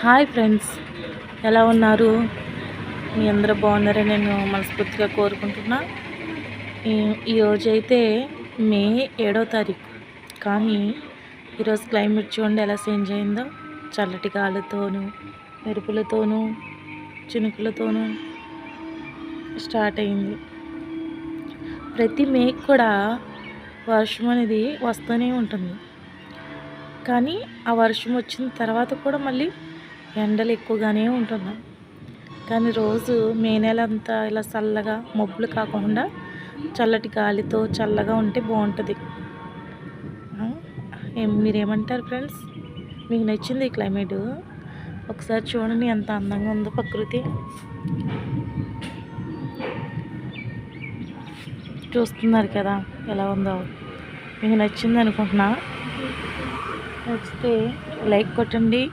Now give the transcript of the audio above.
Hi friends, ఎలా ఉన్నారు? మీ అందరూ బాగున్నారని నేను మనస్ఫూర్తిగా కోరుకుంటున్నా. ఈరోజు అయితే మే 7వ తారీఖు, కానీ ఈరోజు క్లైమేట్ చూడండి ఎలా చేంజ్ అయిందో. చల్లటి గాలితోనూ, మెరుపులతోనూ, చినుకులతోనూ స్టార్ట్ అయింది. ప్రతి మేకి కూడా వర్షం అనేది వస్తూనే ఉంటుంది, కానీ ఆ వర్షం వచ్చిన తర్వాత కూడా మళ్ళీ ఎండలు ఎక్కువగానే ఉంటున్నాయి. కానీ రోజు మే నెల అంతా ఇలా చల్లగా మబ్బులు కాకుండా చల్లటి గాలితో చల్లగా ఉంటే బాగుంటుంది. మీరేమంటారు ఫ్రెండ్స్? మీకు నచ్చింది ఈ క్లైమేటు? ఒకసారి చూడండి ఎంత అందంగా ఉందో ప్రకృతి. చూస్తున్నారు కదా ఎలా ఉందో. మీకు నచ్చింది అనుకుంటున్నా. నచ్చితే లైక్ కొట్టండి.